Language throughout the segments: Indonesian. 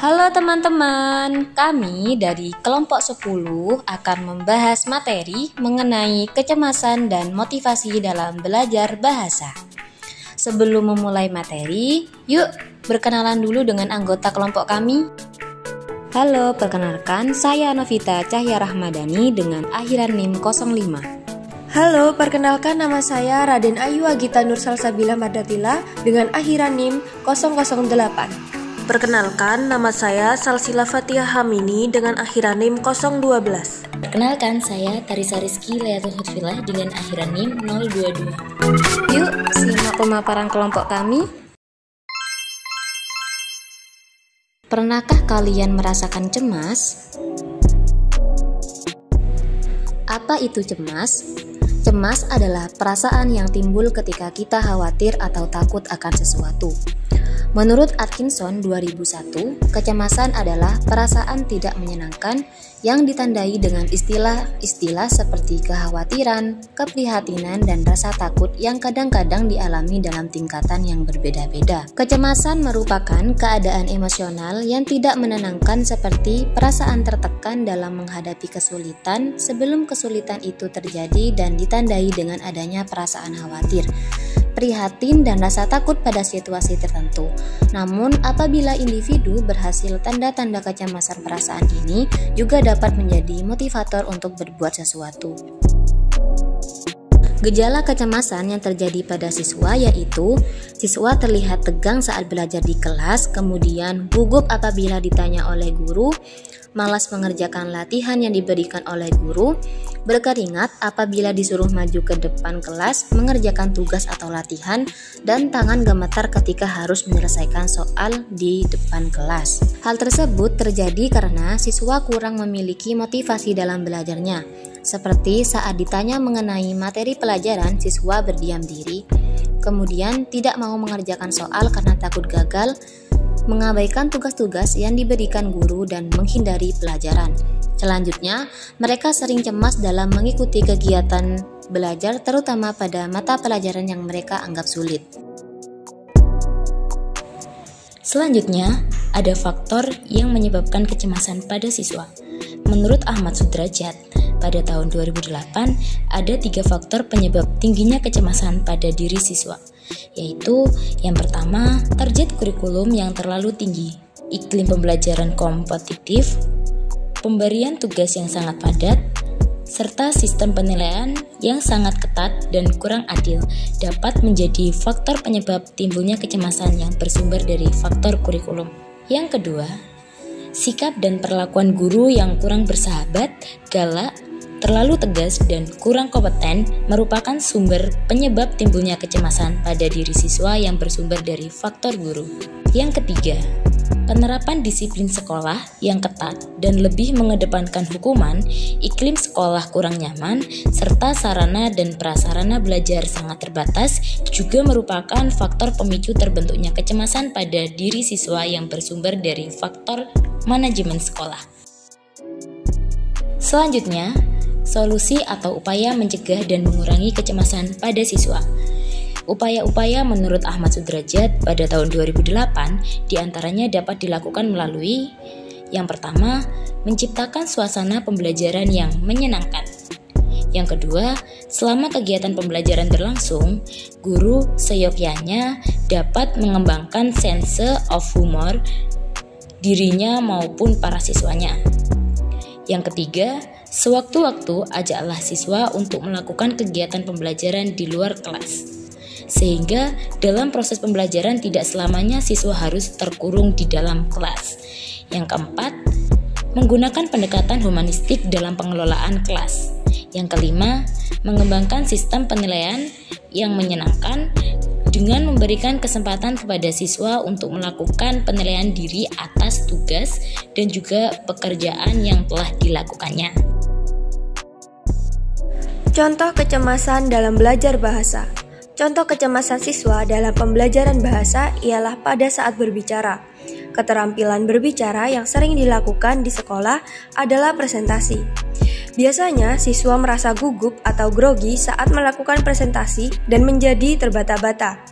Halo teman-teman, kami dari kelompok 10 akan membahas materi mengenai kecemasan dan motivasi dalam belajar bahasa. Sebelum memulai materi, yuk berkenalan dulu dengan anggota kelompok kami. Halo, perkenalkan saya Novita Cahya Rahmadani dengan akhiran NIM 05. Halo, perkenalkan nama saya Raden Ayu Agita Nur Salsabila Mardatila dengan akhiran NIM 008. Perkenalkan, nama saya Salsila Fatia Hamini dengan akhiran NIM 012. Perkenalkan, saya Tarisa Rizky Leatul Hutfilah dengan akhiran NIM 022. Yuk, simak pemaparan kelompok kami. Pernahkah kalian merasakan cemas? Apa itu cemas? Cemas adalah perasaan yang timbul ketika kita khawatir atau takut akan sesuatu. Menurut Atkinson 2001, kecemasan adalah perasaan tidak menyenangkan yang ditandai dengan istilah-istilah seperti kekhawatiran, keprihatinan, dan rasa takut yang kadang-kadang dialami dalam tingkatan yang berbeda-beda. Kecemasan merupakan keadaan emosional yang tidak menenangkan seperti perasaan tertekan dalam menghadapi kesulitan sebelum kesulitan itu terjadi dan ditandai dengan adanya perasaan khawatir, prihatin, dan rasa takut pada situasi tertentu. Namun, apabila individu berhasil tanda-tanda kecemasan perasaan ini juga dapat menjadi motivator untuk berbuat sesuatu. Gejala kecemasan yang terjadi pada siswa yaitu siswa terlihat tegang saat belajar di kelas, kemudian gugup apabila ditanya oleh guru, malas mengerjakan latihan yang diberikan oleh guru, berkeringat apabila disuruh maju ke depan kelas mengerjakan tugas atau latihan, dan tangan gemetar ketika harus menyelesaikan soal di depan kelas. Hal tersebut terjadi karena siswa kurang memiliki motivasi dalam belajarnya. Seperti saat ditanya mengenai materi pelajaran, siswa berdiam diri, kemudian tidak mau mengerjakan soal karena takut gagal, mengabaikan tugas-tugas yang diberikan guru, dan menghindari pelajaran. Selanjutnya, mereka sering cemas dalam mengikuti kegiatan belajar, terutama pada mata pelajaran yang mereka anggap sulit. Selanjutnya, ada faktor yang menyebabkan kecemasan pada siswa. Menurut Ahmad Sudrajat, pada tahun 2008, ada 3 faktor penyebab tingginya kecemasan pada diri siswa, yaitu yang pertama, target kurikulum yang terlalu tinggi, iklim pembelajaran kompetitif, pemberian tugas yang sangat padat, serta sistem penilaian yang sangat ketat dan kurang adil dapat menjadi faktor penyebab timbulnya kecemasan yang bersumber dari faktor kurikulum. Yang kedua, sikap dan perlakuan guru yang kurang bersahabat, galak, terlalu tegas, dan kurang kompeten merupakan sumber penyebab timbulnya kecemasan pada diri siswa yang bersumber dari faktor guru. Yang ketiga, penerapan disiplin sekolah yang ketat dan lebih mengedepankan hukuman, iklim sekolah kurang nyaman, serta sarana dan prasarana belajar sangat terbatas juga merupakan faktor pemicu terbentuknya kecemasan pada diri siswa yang bersumber dari faktor manajemen sekolah. Selanjutnya, solusi atau upaya mencegah dan mengurangi kecemasan pada siswa. Upaya-upaya menurut Ahmad Sudrajat pada tahun 2008 diantaranya dapat dilakukan melalui yang pertama, menciptakan suasana pembelajaran yang menyenangkan. Yang kedua, selama kegiatan pembelajaran berlangsung, guru seyogyanya dapat mengembangkan sense of humor dirinya maupun para siswanya. Yang ketiga, sewaktu-waktu ajaklah siswa untuk melakukan kegiatan pembelajaran di luar kelas, sehingga dalam proses pembelajaran tidak selamanya siswa harus terkurung di dalam kelas. Yang keempat, menggunakan pendekatan humanistik dalam pengelolaan kelas. Yang kelima, mengembangkan sistem penilaian yang menyenangkan dengan memberikan kesempatan kepada siswa untuk melakukan penilaian diri atas tugas dan juga pekerjaan yang telah dilakukannya. Contoh kecemasan dalam belajar bahasa. Contoh kecemasan siswa dalam pembelajaran bahasa ialah pada saat berbicara. Keterampilan berbicara yang sering dilakukan di sekolah adalah presentasi. Biasanya, siswa merasa gugup atau grogi saat melakukan presentasi dan menjadi terbata-bata.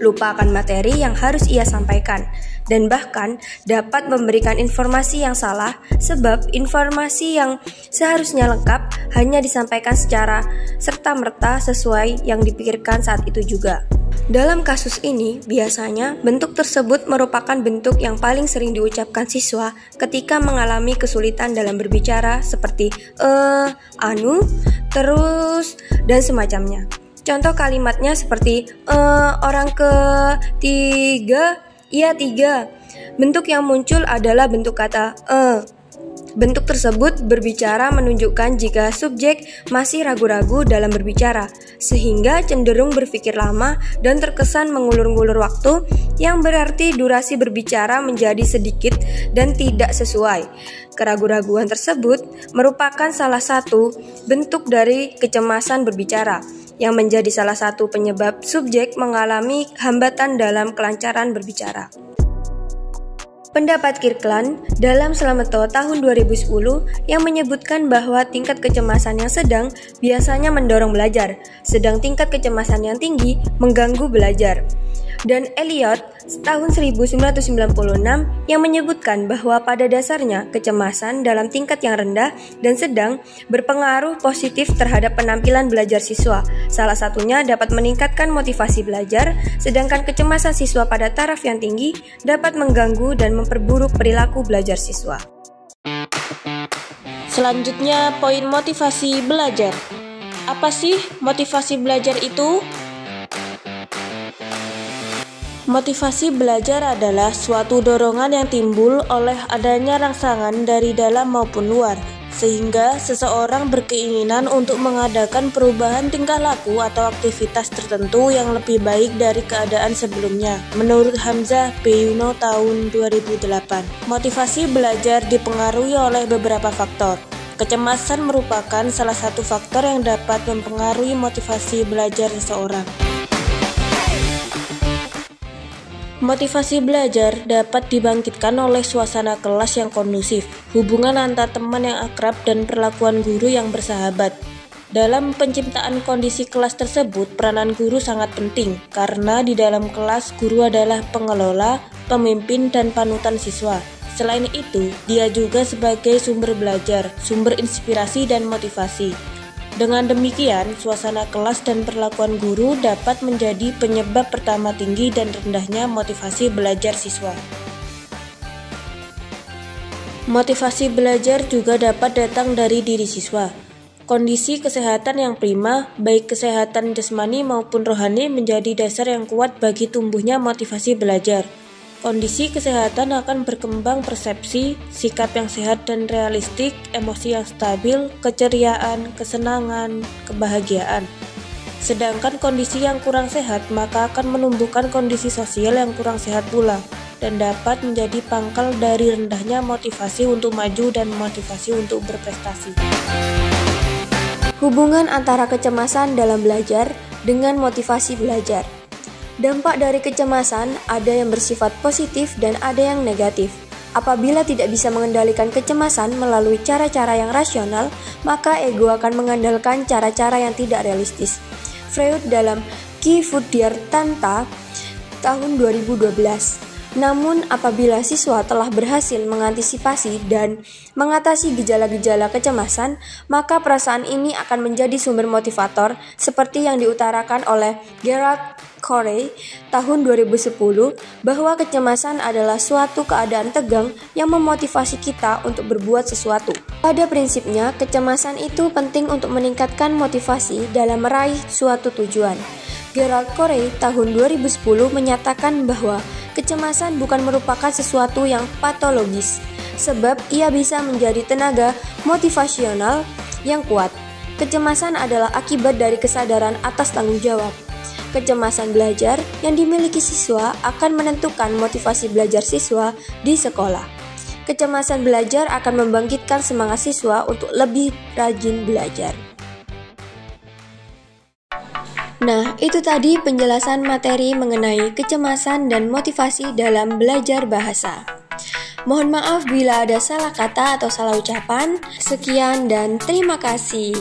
Lupa akan materi yang harus ia sampaikan. dan bahkan dapat memberikan informasi yang salah sebab informasi yang seharusnya lengkap hanya disampaikan secara serta-merta sesuai yang dipikirkan saat itu juga. Dalam kasus ini, biasanya bentuk tersebut merupakan bentuk yang paling sering diucapkan siswa ketika mengalami kesulitan dalam berbicara seperti anu, terus, dan semacamnya. Contoh kalimatnya seperti orang ketiga, iya 3. Bentuk yang muncul adalah bentuk kata Bentuk tersebut berbicara menunjukkan jika subjek masih ragu-ragu dalam berbicara, sehingga cenderung berpikir lama dan terkesan mengulur-ngulur waktu, yang berarti durasi berbicara menjadi sedikit dan tidak sesuai. Keraguan-raguan tersebut merupakan salah satu bentuk dari kecemasan berbicara, yang menjadi salah satu penyebab subjek mengalami hambatan dalam kelancaran berbicara. Pendapat Kirkland dalam Slameto tahun 2010 yang menyebutkan bahwa tingkat kecemasan yang sedang biasanya mendorong belajar, sedang tingkat kecemasan yang tinggi mengganggu belajar. Dan Eliot tahun 1996 yang menyebutkan bahwa pada dasarnya kecemasan dalam tingkat yang rendah dan sedang berpengaruh positif terhadap penampilan belajar siswa. Salah satunya dapat meningkatkan motivasi belajar, sedangkan kecemasan siswa pada taraf yang tinggi dapat mengganggu dan memperburuk perilaku belajar siswa. Selanjutnya, poin motivasi belajar. Apa sih motivasi belajar itu? Motivasi belajar adalah suatu dorongan yang timbul oleh adanya rangsangan dari dalam maupun luar, sehingga seseorang berkeinginan untuk mengadakan perubahan tingkah laku atau aktivitas tertentu yang lebih baik dari keadaan sebelumnya. Menurut Hamzah B. Yuno tahun 2008, motivasi belajar dipengaruhi oleh beberapa faktor. Kecemasan merupakan salah satu faktor yang dapat mempengaruhi motivasi belajar seseorang. Motivasi belajar dapat dibangkitkan oleh suasana kelas yang kondusif, hubungan antar teman yang akrab, dan perlakuan guru yang bersahabat. Dalam penciptaan kondisi kelas tersebut, peranan guru sangat penting, karena di dalam kelas guru adalah pengelola, pemimpin, dan panutan siswa. Selain itu, dia juga sebagai sumber belajar, sumber inspirasi, dan motivasi. Dengan demikian, suasana kelas dan perlakuan guru dapat menjadi penyebab pertama tinggi dan rendahnya motivasi belajar siswa. Motivasi belajar juga dapat datang dari diri siswa. Kondisi kesehatan yang prima, baik kesehatan jasmani maupun rohani, menjadi dasar yang kuat bagi tumbuhnya motivasi belajar. Kondisi kesehatan akan berkembang persepsi, sikap yang sehat dan realistik, emosi yang stabil, keceriaan, kesenangan, kebahagiaan. Sedangkan kondisi yang kurang sehat maka akan menumbuhkan kondisi sosial yang kurang sehat pula, dan dapat menjadi pangkal dari rendahnya motivasi untuk maju dan motivasi untuk berprestasi. Hubungan antara kecemasan dalam belajar dengan motivasi belajar. Dampak dari kecemasan ada yang bersifat positif dan ada yang negatif. Apabila tidak bisa mengendalikan kecemasan melalui cara-cara yang rasional, maka ego akan mengandalkan cara-cara yang tidak realistis. Freud dalam Kivudiyartanta tahun 2012. Namun, apabila siswa telah berhasil mengantisipasi dan mengatasi gejala-gejala kecemasan, maka perasaan ini akan menjadi sumber motivator seperti yang diutarakan oleh Gerald Corey tahun 2010 bahwa kecemasan adalah suatu keadaan tegang yang memotivasi kita untuk berbuat sesuatu. Pada prinsipnya, kecemasan itu penting untuk meningkatkan motivasi dalam meraih suatu tujuan. Gerald Corey tahun 2010 menyatakan bahwa kecemasan bukan merupakan sesuatu yang patologis, sebab ia bisa menjadi tenaga motivasional yang kuat. Kecemasan adalah akibat dari kesadaran atas tanggung jawab. Kecemasan belajar yang dimiliki siswa akan menentukan motivasi belajar siswa di sekolah. Kecemasan belajar akan membangkitkan semangat siswa untuk lebih rajin belajar. Nah, itu tadi penjelasan materi mengenai kecemasan dan motivasi dalam belajar bahasa. Mohon maaf bila ada salah kata atau salah ucapan. Sekian dan terima kasih.